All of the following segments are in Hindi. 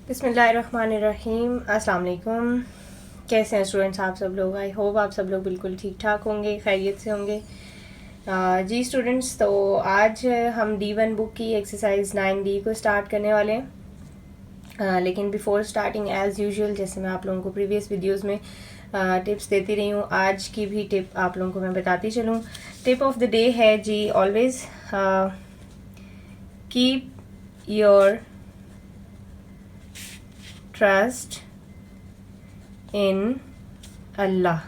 बिस्मिल्लाहिर्रहमानिर्रहीम। अस्सलाम वालेकुम। कैसे हैं स्टूडेंट्स आप सब लोग? आई होप आप सब लोग बिल्कुल ठीक ठाक होंगे, खैरियत से होंगे। जी स्टूडेंट्स, तो आज हम D1 बुक की एक्सरसाइज 9D को स्टार्ट करने वाले हैं। लेकिन बिफोर स्टार्टिंग एज़ यूजुअल, जैसे मैं आप लोगों को प्रीवियस वीडियोस में टिप्स देती रही हूँ, आज की भी टिप आप लोगों को मैं बताती चलूँ। टिप ऑफ द डे है जी, always keep your trust in Allah.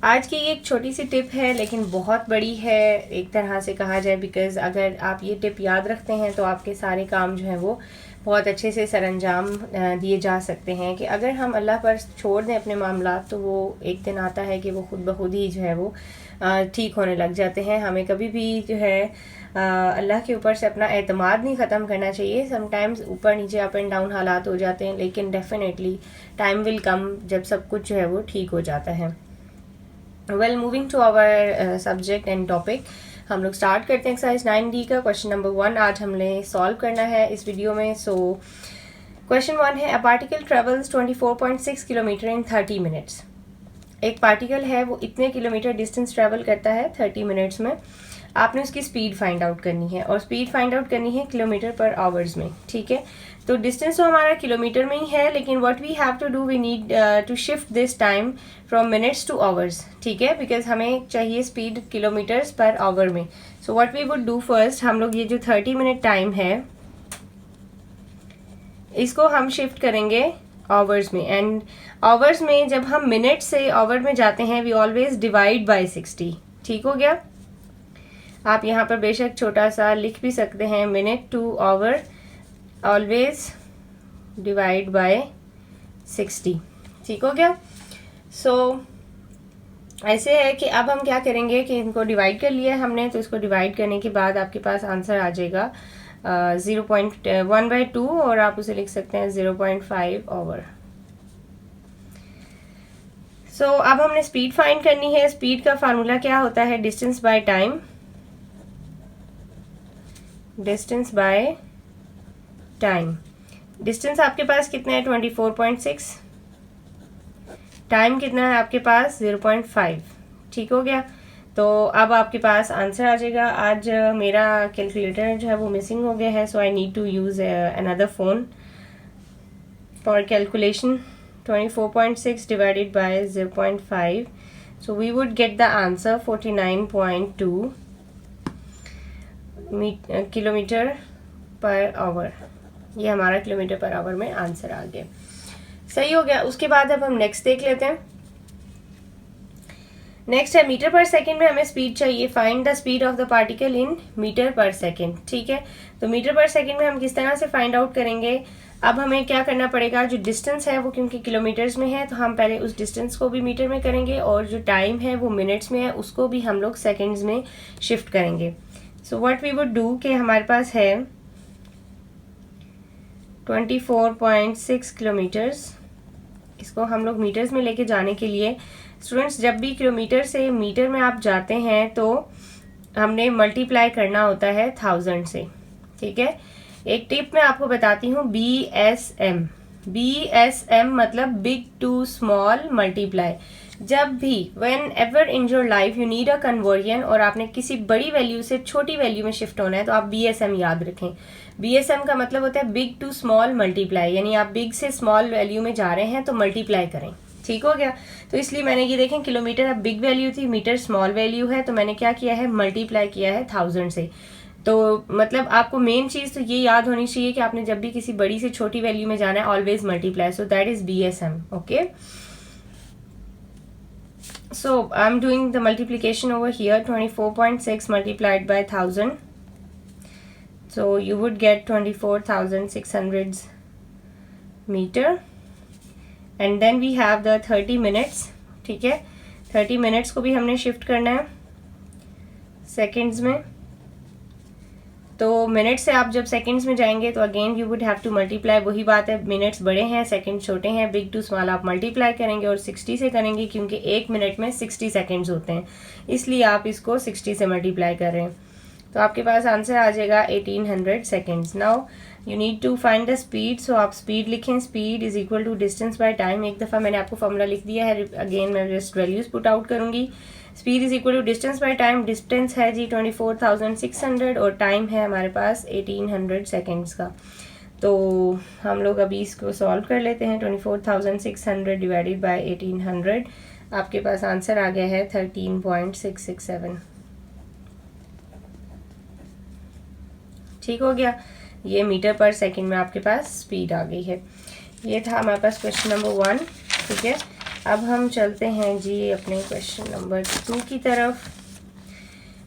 आज की एक छोटी सी टिप है लेकिन बहुत बड़ी है एक तरह से कहा जाए, बिकॉज अगर आप ये टिप याद रखते हैं तो आपके सारे काम जो हैं वो बहुत अच्छे से सरअंजाम दिए जा सकते हैं। कि अगर हम अल्लाह पर छोड़ दें अपने मामलात, तो वो एक दिन आता है कि वो खुद ब खुद ही जो है वो ठीक होने लग जाते हैं। हमें कभी भी जो है अल्लाह के ऊपर से अपना एतमाद नहीं ख़त्म करना चाहिए। समटाइम्स ऊपर नीचे अप एंड डाउन हालात हो जाते हैं, लेकिन डेफिनेटली टाइम विल कम जब सब कुछ जो है वो ठीक हो जाता है। Well, moving to our subject and topic, हम लोग स्टार्ट करते हैं एक्सरसाइज 9D का। क्वेश्चन नंबर 1 आज हमने सॉल्व करना है इस वीडियो में। सो क्वेश्चन 1 है, a particle travels 24.6 kilometre in 30 minutes. एक पार्टिकल है वो इतने किलोमीटर डिस्टेंस ट्रेवल करता है 30 मिनट्स में। आपने उसकी स्पीड फाइंड आउट करनी है, और स्पीड फाइंड आउट करनी है किलोमीटर पर आवर्स में। ठीक है, तो डिस्टेंस तो हमारा किलोमीटर में ही है, लेकिन what we have to do, we need to shift this time from minutes to hours. ठीक है, बिकॉज हमें चाहिए स्पीड किलोमीटर्स पर आवर में। So what we would do first, हम लोग ये जो 30 मिनट टाइम है इसको हम शिफ्ट करेंगे आवर्स में। एंड आवर्स में जब हम मिनट से आवर में जाते हैं, वी ऑलवेज डिवाइड बाय 60। ठीक हो गया? आप यहाँ पर बेशक छोटा सा लिख भी सकते हैं, minute to hour always divide by 60। ठीक हो गया? सो ऐसे है कि अब हम क्या करेंगे कि इनको डिवाइड कर लिया हमने, तो इसको डिवाइड करने के बाद आपके पास आंसर आ जाएगा 0.1/2, और आप उसे लिख सकते हैं 0.5 आवर। सो अब हमने स्पीड फाइंड करनी है। स्पीड का फार्मूला क्या होता है? Distance by time. Distance by time, distance आपके पास कितना है? 24.6। टाइम कितना है आपके पास? 0.5। ठीक हो गया? तो अब आपके पास आंसर आ जाएगा। आज मेरा कैलकुलेटर जो है वो मिसिंग हो गया है, so I need to use another phone for calculation. 24.6 divided by 0.5, so we would get the answer 49.2 kilometre per hour. ये हमारा किलोमीटर पर आवर में आंसर आ गया। सही हो गया। उसके बाद अब हम नेक्स्ट देख लेते हैं। नेक्स्ट है मीटर पर सेकंड में हमें स्पीड चाहिए। Find the speed of the particle in metre per second. ठीक है, तो मीटर पर सेकंड में हम किस तरह से फाइंड आउट करेंगे? अब हमें क्या करना पड़ेगा, जो डिस्टेंस है वो क्योंकि किलोमीटर्स में है, तो हम पहले उस डिस्टेंस को भी मीटर में करेंगे, और जो टाइम है वो मिनट्स में है उसको भी हम लोग सेकेंड्स में शिफ्ट करेंगे। So what we would do कि हमारे पास है 24.6 किलोमीटर्स। इसको हम लोग मीटर्स में लेके जाने के लिए, स्टूडेंट्स जब भी किलोमीटर से मीटर में आप जाते हैं तो हमने मल्टीप्लाई करना होता है 1000 से। ठीक है, एक टिप मैं आपको बताती हूँ, BSM। BSM मतलब बिग टू स्मॉल मल्टीप्लाई। जब भी when ever in your life you need a conversion, और आपने किसी बड़ी वैल्यू से छोटी वैल्यू में शिफ्ट होना है, तो आप BSM याद रखें। BSM का मतलब होता है बिग टू स्मॉल मल्टीप्लाई, यानी आप बिग से स्मॉल वैल्यू में जा रहे हैं तो मल्टीप्लाई करें। ठीक हो गया? तो इसलिए मैंने ये देखें, किलोमीटर अब बिग वैल्यू थी, मीटर स्मॉल वैल्यू है, तो मैंने क्या किया है, मल्टीप्लाई किया है 1000 से। तो मतलब आपको मेन चीज़ तो ये याद होनी चाहिए कि आपने जब भी किसी बड़ी से छोटी वैल्यू में जाना है, always multiply. So that is BSM। Okay, so I'm doing the multiplication over here, 24.6 multiplied by 1000, so you would get 24,600 meter, and then we have the 30 minutes। ठीक है, 30 मिनट्स को भी हमने शिफ्ट करना है सेकेंड्स में। तो मिनट से आप जब सेकंड्स में जाएंगे तो again you would have to multiply. वही बात है, मिनट्स बड़े हैं, सेकंड छोटे हैं, बिग टू स्मॉल आप मल्टीप्लाई करेंगे, और 60 से करेंगे क्योंकि एक मिनट में 60 सेकंड्स होते हैं, इसलिए आप इसको 60 से मल्टीप्लाई कर रहे हैं। तो आपके पास आंसर आ जाएगा 1800 seconds. Now you need to find the speed, so आप स्पीड लिखें, speed is equal to distance by time. एक दफ़ा मैंने आपको फॉर्मूला लिख दिया है, अगेन मैं जस्ट वैल्यूज पुट आउट करूंगी। Speed is equal to distance by time, distance है जी 24,600 और टाइम है हमारे पास 1800 सेकेंड्स का। तो हम लोग अभी इसको सॉल्व कर लेते हैं। 24,600 डिवाइडेड बाय 1800, आपके पास आंसर आ गया है 13.667। ठीक हो गया, ये मीटर पर सेकंड में आपके पास स्पीड आ गई है। ये था हमारे पास क्वेश्चन नंबर 1। ठीक है, अब हम चलते हैं जी अपने क्वेश्चन नंबर 2 की तरफ।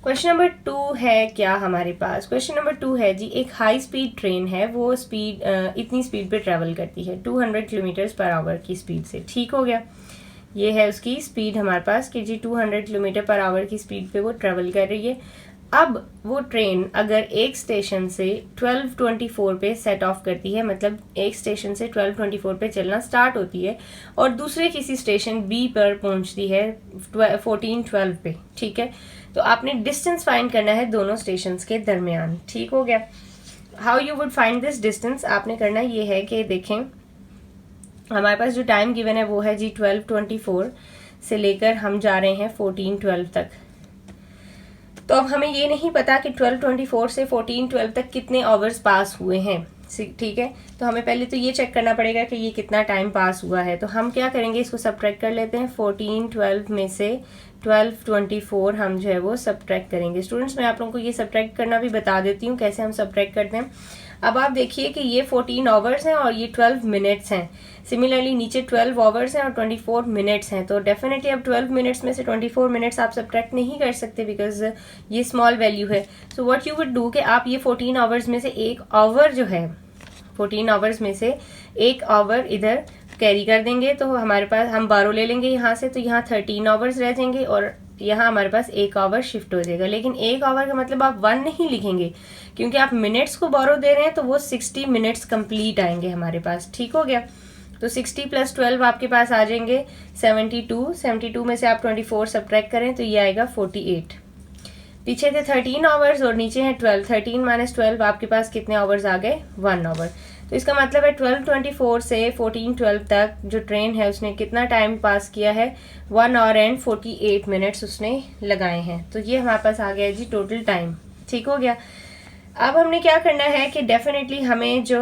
क्वेश्चन नंबर 2 है क्या हमारे पास, क्वेश्चन नंबर 2 है जी, एक हाई स्पीड ट्रेन है, वो स्पीड इतनी स्पीड पे ट्रेवल करती है 200 किलोमीटर पर आवर की स्पीड से। ठीक हो गया, ये है उसकी स्पीड हमारे पास कि जी 200 किलोमीटर पर आवर की स्पीड पे वो ट्रेवल कर रही है। अब वो ट्रेन अगर एक स्टेशन से 12:24 पे सेट ऑफ करती है, मतलब एक स्टेशन से 12:24 पे चलना स्टार्ट होती है और दूसरे किसी स्टेशन बी पर पहुंचती है 14:12 पे। ठीक है, तो आपने डिस्टेंस फाइंड करना है दोनों स्टेशंस के दरमियान। ठीक हो गया, how you would find this distance, आपने करना ये है कि देखें हमारे पास जो टाइम गिवन है वो है जी 12:24 से लेकर हम जा रहे हैं 14:12 तक। तो अब हमें ये नहीं पता कि 12:24 से 14:12 तक कितने आवर्स पास हुए हैं। ठीक है, तो हमें पहले तो ये चेक करना पड़ेगा कि ये कितना टाइम पास हुआ है। तो हम क्या करेंगे, इसको सब्ट्रैक्ट कर लेते हैं। 14:12 में से 12:24 हम जो है वो सब्ट्रैक्ट करेंगे। स्टूडेंट्स, मैं आप लोगों को ये सब्ट्रैक्ट करना भी बता देती हूँ कैसे हम सब्ट्रैक्ट करते हैं। अब आप देखिए कि ये 14 आवर्स हैं और ये 12 मिनट्स हैं। सिमिलरली नीचे 12 आवर्स हैं और 24 मिनट्स हैं। तो डेफिनेटली अब 12 मिनट्स में से 24 मिनट्स आप सब्ट्रैक्ट नहीं कर सकते बिकॉज ये स्मॉल वैल्यू है। So what you would do कि आप ये 14 आवर्स में से एक आवर जो है, 14 आवर्स में से एक आवर इधर कैरी कर देंगे। तो हमारे पास हम 12 ले लेंगे यहाँ से, तो यहाँ 13 आवर्स रह जाएंगे और यहाँ हमारे पास एक आवर शिफ्ट हो जाएगा। लेकिन एक आवर का मतलब आप 1 नहीं लिखेंगे क्योंकि आप मिनट्स को बोरो दे रहे हैं, तो वो 60 मिनट्स कंप्लीट आएंगे हमारे पास। ठीक हो गया, तो 60 + 12 आपके पास आ जाएंगे 72। 72 में से आप 24 सब्ट्रैक्ट करें तो ये आएगा 48। पीछे थे 13 आवर्स और नीचे है 12। 13 - 12 आपके पास कितने आवर्स आ गए, 1 आवर। तो इसका मतलब है 12:24 से 14:12 तक जो ट्रेन है उसने कितना टाइम पास किया है, 1 आवर एंड 48 मिनट्स उसने लगाए हैं। तो ये हमारे पास आ गया जी टोटल टाइम। ठीक हो गया, अब हमने क्या करना है कि डेफिनेटली हमें जो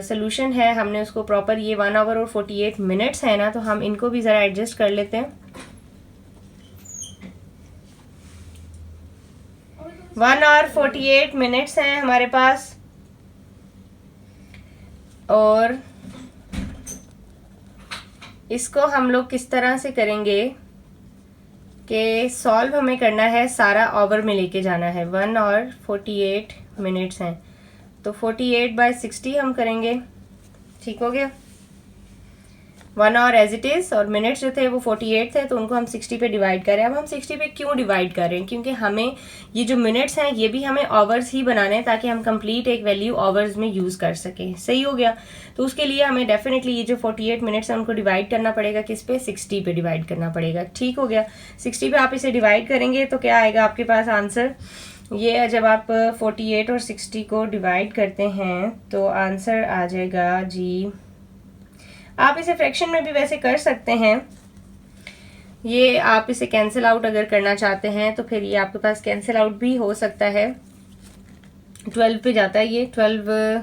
सोल्यूशन है हमने उसको प्रॉपर, ये 1 आवर और 48 मिनट्स है ना, तो हम इनको भी ज़रा एडजस्ट कर लेते हैं। 1 आवर 48 मिनट्स हैं हमारे पास और इसको हम लोग किस तरह से करेंगे कि सॉल्व हमें करना है, सारा आवर में लेके जाना है। 1 आवर 48 मिनट्स हैं तो 48/60 हम करेंगे। ठीक हो गया, 1 आवर एज इट इज़ और मिनट्स जो थे वो 48 थे तो उनको हम 60 पे डिवाइड करें। अब हम 60 पे क्यों डिवाइड कर रहे हैं, क्योंकि हमें ये जो मिनट्स हैं ये भी हमें आवर्स ही बनाने हैं ताकि हम कंप्लीट एक वैल्यू आवर्स में यूज़ कर सकें। सही हो गया, तो उसके लिए हमें डेफिनेटली ये जो 48 मिनट्स हैं उनको डिवाइड करना पड़ेगा, किस पे, 60 पे डिवाइड करना पड़ेगा। ठीक हो गया, 60 पे आप इसे डिवाइड करेंगे तो क्या आएगा आपके पास आंसर, ये जब आप 48 और 60 को डिवाइड करते हैं तो आंसर आ जाएगा जी, आप इसे फ्रैक्शन में भी वैसे कर सकते हैं, ये आप इसे कैंसिल आउट अगर करना चाहते हैं तो फिर ये आपके पास कैंसिल आउट भी हो सकता है। 12 पे जाता है ये, 12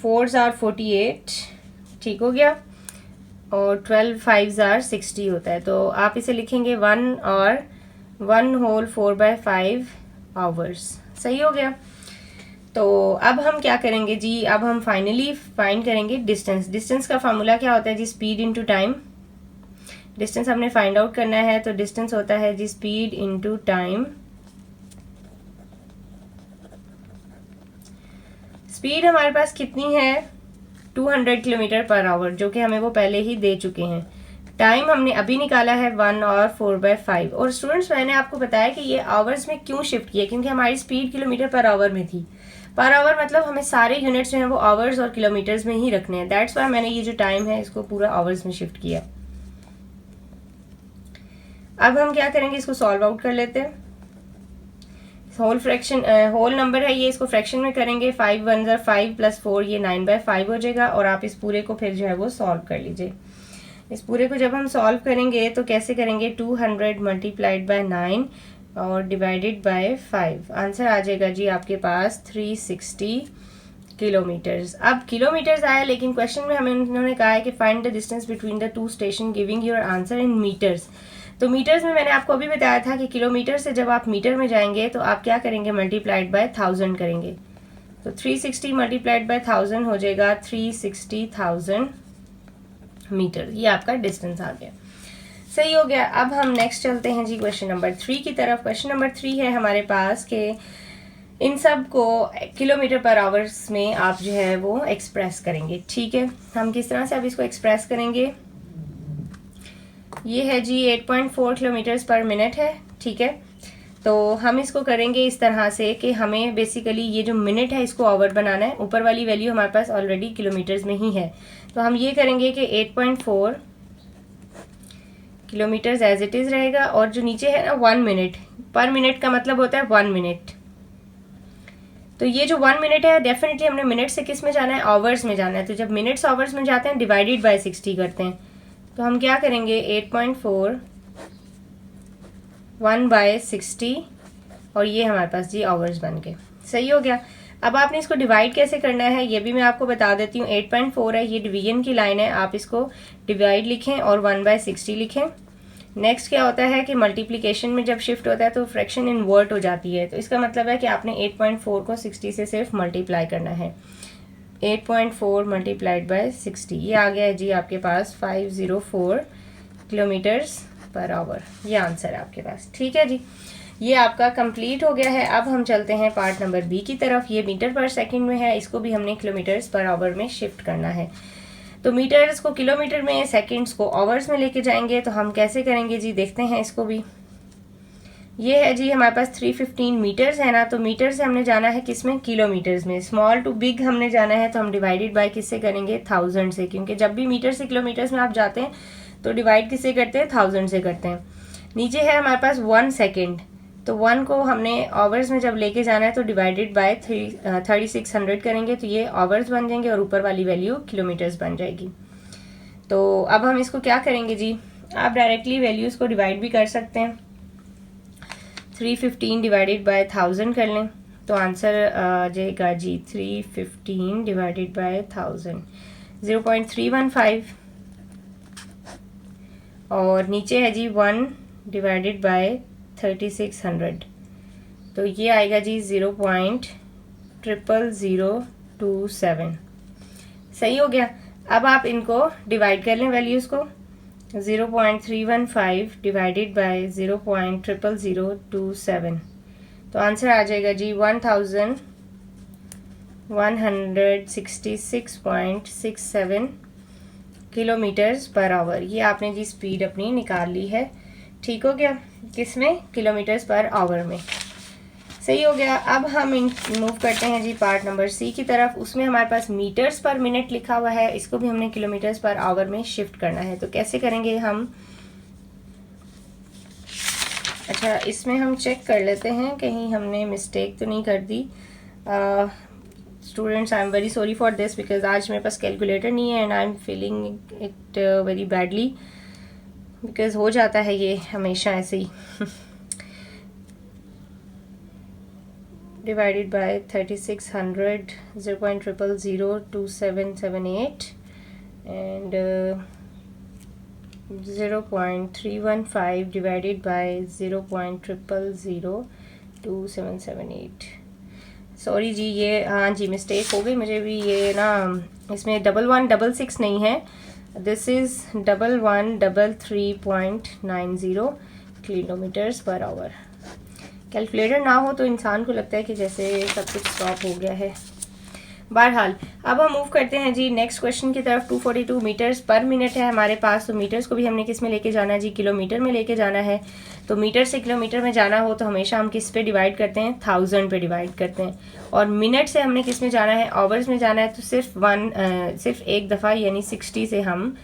4s are 48। ठीक हो गया, और 12 5s are 60 होता है। तो आप इसे लिखेंगे 1 और 1 होल 4/5 आवर्स। सही हो गया, तो अब हम क्या करेंगे जी, अब हम फाइनली फाइंड करेंगे डिस्टेंस। डिस्टेंस का फार्मूला क्या होता है जी, स्पीड इनटू टाइम। डिस्टेंस हमने फाइंड आउट करना है तो डिस्टेंस होता है जी स्पीड इनटू टाइम। स्पीड हमारे पास कितनी है, 200 किलोमीटर पर आवर, जो कि हमें वो पहले ही दे चुके हैं। टाइम हमने अभी निकाला है 1 और 4/5। और स्टूडेंट्स, मैंने आपको बताया कि ये आवर्स में क्यों शिफ्ट किया, क्योंकि हमारी स्पीड किलोमीटर पर आवर में थी। पर आवर मतलब हमें सारे यूनिट्स जो हैं वो आवर्स और किलोमीटर्स में ही रखने हैं। दैट्स वाई मैंने ये जो टाइम है इसको पूरा आवर्स में शिफ्ट किया। अब हम क्या करेंगे, इसको सॉल्व आउट कर लेते हैं। होल फ्रैक्शन होल नंबर है ये, इसको फ्रैक्शन में करेंगे 5 1 ज़ा 5 + 4 ये 9/5 हो जाएगा। और आप इस पूरे को फिर जो है वो सॉल्व कर लीजिए। इस पूरे को जब हम सॉल्व करेंगे तो कैसे करेंगे, 200 × 9 और डिवाइडेड बाय 5, आंसर आ जाएगा जी आपके पास 360 किलोमीटर्स। अब किलोमीटर्स आया, लेकिन क्वेश्चन में हमें उन्होंने कहा है कि find the distance between the 2 station giving your answer in metres. तो मीटर्स में मैंने आपको अभी बताया था कि किलोमीटर से जब आप मीटर में जाएंगे तो आप क्या करेंगे, मल्टीप्लाइड बाय 1000 करेंगे। तो 360 × 1000 हो जाएगा 360,000 मीटर। ये आपका डिस्टेंस आ गया, सही हो गया। अब हम नेक्स्ट चलते हैं जी क्वेश्चन नंबर 3 की तरफ। क्वेश्चन नंबर 3 है हमारे पास कि इन सब को किलोमीटर पर आवर्स में आप जो है वो एक्सप्रेस करेंगे। ठीक है, हम किस तरह से अब इसको एक्सप्रेस करेंगे, ये है जी 8.4 किलोमीटर्स पर मिनट है। ठीक है, तो हम इसको करेंगे इस तरह से कि हमें बेसिकली ये जो मिनट है इसको आवर बनाना है। ऊपर वाली वैल्यू हमारे पास ऑलरेडी किलोमीटर्स में ही है, तो हम ये करेंगे कि 8.4 किलोमीटर्स एज इट इज़ रहेगा, और जो नीचे है ना 1 मिनट, पर मिनट का मतलब होता है 1 मिनट। तो ये जो 1 मिनट है डेफिनेटली हमने मिनट से किस में जाना है, आवर्स में जाना है। तो जब मिनट्स आवर्स में जाते हैं डिवाइडेड बाय 60 करते हैं, तो हम क्या करेंगे 8.4 1/60 और ये हमारे पास जी आवर्स बन गए, सही हो गया। अब आपने इसको डिवाइड कैसे करना है ये भी मैं आपको बता देती हूँ। 8.4 है, ये डिवीजन की लाइन है, आप इसको डिवाइड लिखें और 1/60 लिखें। नेक्स्ट क्या होता है कि मल्टीप्लिकेशन में जब शिफ्ट होता है तो फ्रैक्शन इन्वर्ट हो जाती है, तो इसका मतलब है कि आपने 8.4 को 60 से सिर्फ मल्टीप्लाई करना है। 8.4 × 60 ये आ गया है जी आपके पास 504 किलोमीटर्स पर आवर। ये आंसर है आपके पास। ठीक है जी, ये आपका कंप्लीट हो गया है। अब हम चलते हैं पार्ट नंबर बी की तरफ। ये मीटर पर सेकंड में है, इसको भी हमने किलोमीटर्स पर आवर में शिफ्ट करना है। तो मीटर्स को किलोमीटर में, सेकंड्स को आवर्स में लेके जाएंगे, तो हम कैसे करेंगे जी, देखते हैं इसको भी। ये है जी हमारे पास 315 मीटर्स है ना, तो मीटर से हमने जाना है किस में, किलोमीटर्स में। स्मॉल टू बिग हमने जाना है, तो हम डिवाइडेड बाय किससे करेंगे, 1000 से, क्योंकि जब भी मीटर से किलोमीटर्स में आप जाते हैं तो डिवाइड किससे करते हैं, 1000 से करते हैं। नीचे है हमारे पास 1 सेकेंड, तो 1 को हमने आवर्स में जब लेके जाना है तो डिवाइडेड बाय 3600 करेंगे, तो ये आवर्स बन जाएंगे और ऊपर वाली वैल्यू किलोमीटर्स बन जाएगी। तो अब हम इसको क्या करेंगे जी, आप डायरेक्टली वैल्यूज़ को डिवाइड भी कर सकते हैं। 315 डिवाइडेड बाय 1000 कर लें, तो आंसर आ जाएगा जी 315 डिवाइडेड बाय 1000 0.315, और नीचे है जी 1 डिवाइडेड बाय 3600, तो ये आएगा जी 0.00027, सही हो गया। अब आप इनको डिवाइड कर लें वैल्यूज़ को। 0.315 डिवाइडेड बाय 0.00027, तो आंसर आ जाएगा जी 1166.67 किलोमीटर्स पर आवर। ये आपने जी स्पीड अपनी निकाल ली है। ठीक हो गया, किसमें, किलोमीटर्स पर आवर में, सही हो गया। अब हम मूव करते हैं जी पार्ट नंबर सी की तरफ। उसमें हमारे पास मीटर्स पर मिनट लिखा हुआ है, इसको भी हमने किलोमीटर्स पर आवर में शिफ्ट करना है। तो कैसे करेंगे हम, अच्छा इसमें हम चेक कर लेते हैं कहीं हमने मिस्टेक तो नहीं कर दी। Students I am very sorry for this, because आज मेरे पास कैलकुलेटर नहीं है and I am feeling it very badly, because हो जाता है ये हमेशा ऐसे ही। divided by 3600 0.0002778 and 0.315 divided by 0.0002778। Sorry जी, ये हाँ जी मिस्टेक हो गई मुझे भी, ये ना इसमें 1166 नहीं है, this is 1133.90 kilometres per our. Calculator ना हो तो इंसान को लगता है कि जैसे सब कुछ स्टॉप हो गया है। बहरहाल अब हम मूव करते हैं जी नेक्स्ट क्वेश्चन की तरफ। 242 मीटर्स पर मिनट है हमारे पास, तो मीटर्स को भी हमने किस में लेके जाना है जी, किलोमीटर में लेके जाना है। तो मीटर से किलोमीटर में जाना हो तो हमेशा हम किस पे डिवाइड करते हैं, 1000 पे डिवाइड करते हैं। और मिनट से हमने किस में जाना है, आवर्स में जाना है, तो सिर्फ एक दफ़ा यानी 60 से हम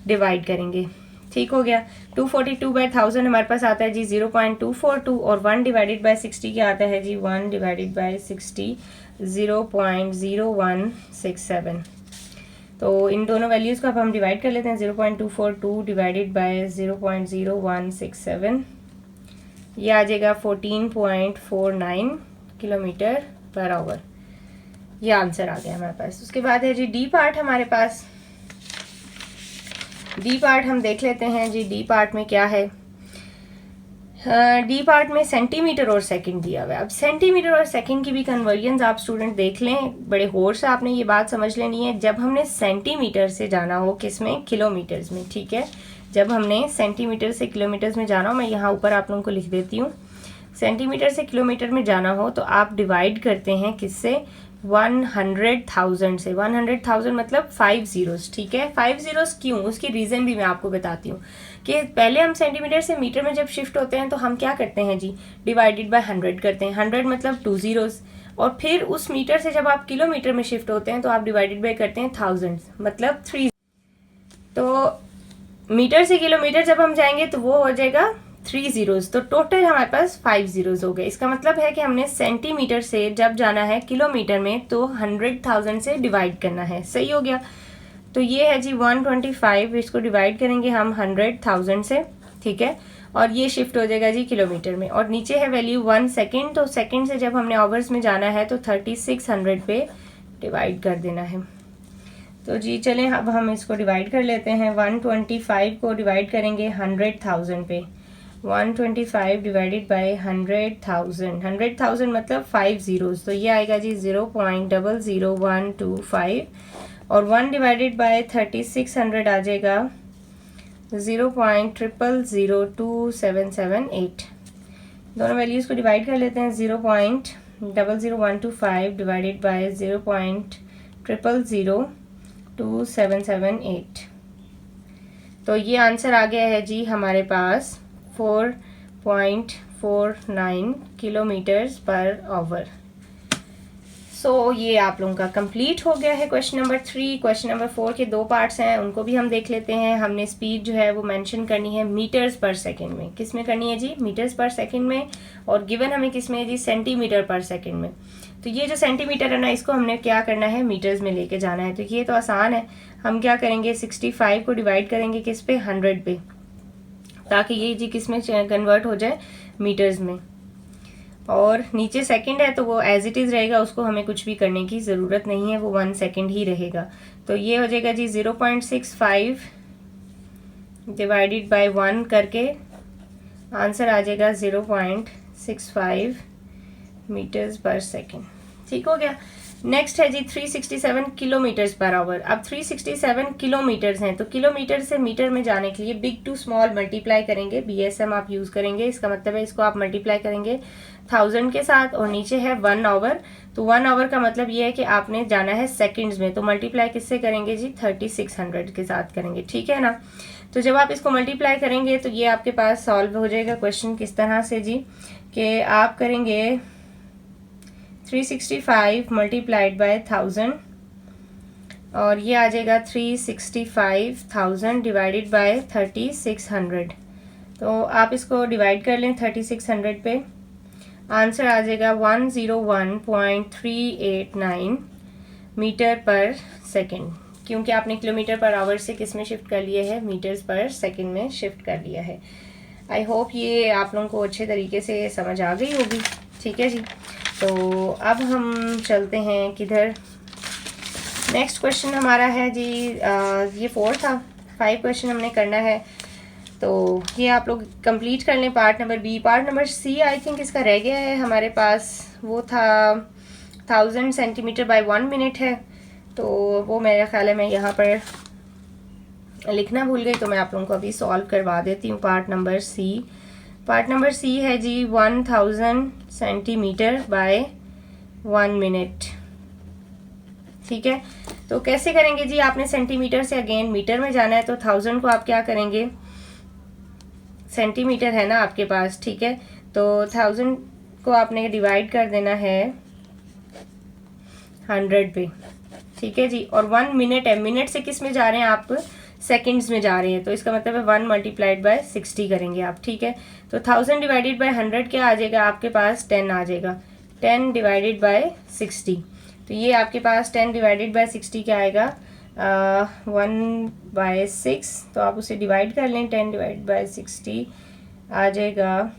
डिवाइड करेंगे। ठीक हो गया। 242/1000 हमारे पास आता है जी 0.242 और 1 डिवाइडेड बाय 60 क्या आता है जी 1 डिवाइडेड बाय 60 0.0167। तो इन दोनों वैल्यूज़ को अब हम डिवाइड कर लेते हैं। 0.242 डिवाइडेड बाय 0.0167 ये आ जाएगा 14.49 किलोमीटर पर आवर। ये आंसर आ गया हमारे पास। उसके बाद है जी डी पार्ट हमारे पास। डी पार्ट हम देख लेते हैं जी। डी पार्ट में क्या है? डी पार्ट में सेंटीमीटर और सेकंड दिया हुआ है। अब सेंटीमीटर और सेकंड की भी कन्वर्जन आप स्टूडेंट देख लें, बड़े गौर से आपने ये बात समझ लेनी है। जब हमने सेंटीमीटर से जाना हो किस में, किलोमीटर्स में, ठीक है। जब हमने सेंटीमीटर से किलोमीटर्स में जाना हो, मैं यहाँ ऊपर आप लोगों को लिख देती हूँ। सेंटीमीटर से किलोमीटर में जाना हो तो आप डिवाइड करते हैं किससे? 100,000 से। 100,000 मतलब 5 zeros, ठीक है। 5 zeros क्यों, उसकी रीज़न भी मैं आपको बताती हूँ कि पहले हम सेंटीमीटर से मीटर में जब शिफ्ट होते हैं तो हम क्या करते हैं जी, डिवाइडेड बाय 100 करते हैं। 100 मतलब 2 zeros, और फिर उस मीटर से जब आप किलोमीटर में शिफ्ट होते हैं तो आप डिवाइडेड बाय करते हैं 1000 मतलब 3। तो मीटर से किलोमीटर जब हम जाएंगे तो वो हो जाएगा 3 zeros। तो टोटल हमारे पास 5 zeros हो गए। इसका मतलब है कि हमने सेंटीमीटर से जब जाना है किलोमीटर में तो 100,000 से डिवाइड करना है। सही हो गया। तो ये है जी 125, इसको डिवाइड करेंगे हम 100,000 से, ठीक है। और ये शिफ्ट हो जाएगा जी किलोमीटर में। और नीचे है वैल्यू 1 सेकेंड, तो सेकेंड से जब हमने आवर्स में जाना है तो 3600 पे डिवाइड कर देना है। तो जी चलें अब हम इसको डिवाइड कर लेते हैं। 125 को डिवाइड करेंगे 100,000 पे। 125 डिवाइडेड बाय 100,000, 100,000 मतलब 5 zeros, तो ये आएगा जी 0.00125 और 1 डिवाइडेड बाय 3600 आ जाएगा 0.000278। दोनों वैल्यूज़ को डिवाइड कर लेते हैं। 0.00125 डिवाइडेड बाय 0.000278। तो ये आंसर आ गया है जी हमारे पास 4.49 किलोमीटर्स पर आवर। सो ये आप लोगों का कंप्लीट हो गया है क्वेश्चन नंबर 3। क्वेश्चन नंबर 4 के 2 पार्ट्स हैं, उनको भी हम देख लेते हैं। हमने स्पीड जो है वो मेंशन करनी है मीटर्स पर सेकंड में। किस में करनी है जी? मीटर्स पर सेकंड में। और गिवन हमें किस में है जी? सेंटीमीटर पर सेकंड में। तो ये जो सेंटीमीटर है ना, इसको हमने क्या करना है? मीटर्स में लेके जाना है। तो ये तो आसान है। हम क्या करेंगे? 65 को डिवाइड करेंगे किस पे? 100 पे, ताकि ये जी किस में कन्वर्ट हो जाए? मीटर्स में। और नीचे सेकंड है तो वो एज इट इज़ रहेगा, उसको हमें कुछ भी करने की ज़रूरत नहीं है, वो 1 सेकंड ही रहेगा। तो ये हो जाएगा जी 0.65 डिवाइडेड बाय 1 करके आंसर आ जाएगा 0.65 मीटर्स पर सेकंड। ठीक हो गया। नेक्स्ट है जी 367 किलोमीटर्स पर आवर। अब 367 किलोमीटर्स हैं, तो किलोमीटर से मीटर में जाने के लिए बिग टू स्मॉल मल्टीप्लाई करेंगे। BSM आप यूज़ करेंगे। इसका मतलब है इसको आप मल्टीप्लाई करेंगे 1000 के साथ, और नीचे है 1 आवर। तो 1 आवर का मतलब ये है कि आपने जाना है सेकंड्स में। तो मल्टीप्लाई किससे करेंगे जी? 3600 के साथ करेंगे, ठीक है ना। तो जब आप इसको मल्टीप्लाई करेंगे तो ये आपके पास सॉल्व हो जाएगा क्वेश्चन। किस तरह से जी? कि आप करेंगे 365 मल्टीप्लाइड बाय 1000 और ये आ जाएगा 365,000 डिवाइडेड बाय 3600। तो आप इसको डिवाइड कर लें 3600 पे, आंसर आ जाएगा 101.389 मीटर पर सेकंड, क्योंकि आपने किलोमीटर पर आवर से किस में शिफ्ट कर लिया है? मीटर्स पर सेकंड में शिफ्ट कर लिया है। आई होप ये आप लोगों को अच्छे तरीके से समझ आ गई होगी, ठीक है जी। तो अब हम चलते हैं किधर? नेक्स्ट क्वेश्चन हमारा है जी ये 4 था, 5 क्वेश्चन हमने करना है। तो ये आप लोग कंप्लीट कर लें part number B. Part number C I think इसका रह गया है हमारे पास, वो था 1000 सेंटीमीटर बाय 1 मिनट है। तो वो मेरा ख्याल है मैं यहाँ पर लिखना भूल गई, तो मैं आप लोगों को अभी सॉल्व करवा देती हूँ part number C. Part number C है जी 1000 सेंटीमीटर बाय 1 मिनट, ठीक है। तो कैसे करेंगे जी? आपने सेंटीमीटर से अगेन मीटर में जाना है, तो 1000 को आप क्या करेंगे? सेंटीमीटर है ना आपके पास, ठीक है। तो 1000 को आपने डिवाइड कर देना है 100 पे, ठीक है जी। और 1 मिनट है, मिनट से किस में जा रहे हैं आप? सेकंड्स में जा रहे हैं, तो इसका मतलब है 1 मल्टीप्लाइड बाय 60 करेंगे आप, ठीक है। तो 1000 डिवाइडेड बाय 100 क्या आ जाएगा आपके पास, 10 आ जाएगा। 10 डिवाइडेड बाय 60, तो ये आपके पास 10 डिवाइडेड बाय 60 क्या आएगा, 1/6, तो आप उसे डिवाइड कर लें। 10 डिवाइड बाय 60 आ जाएगा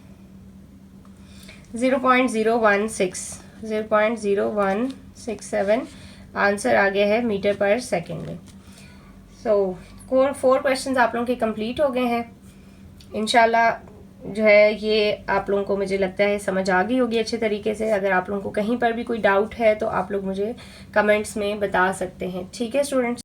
0.0167 आंसर आ गया है मीटर पर सेकंड में। सो 4 क्वेश्चंस आप लोगों के कंप्लीट हो गए हैं। इंशाल्लाह जो है ये आप लोगों को मुझे लगता है समझ आ गई होगी अच्छे तरीके से। अगर आप लोगों को कहीं पर भी कोई डाउट है तो आप लोग मुझे कमेंट्स में बता सकते हैं, ठीक है स्टूडेंट्स।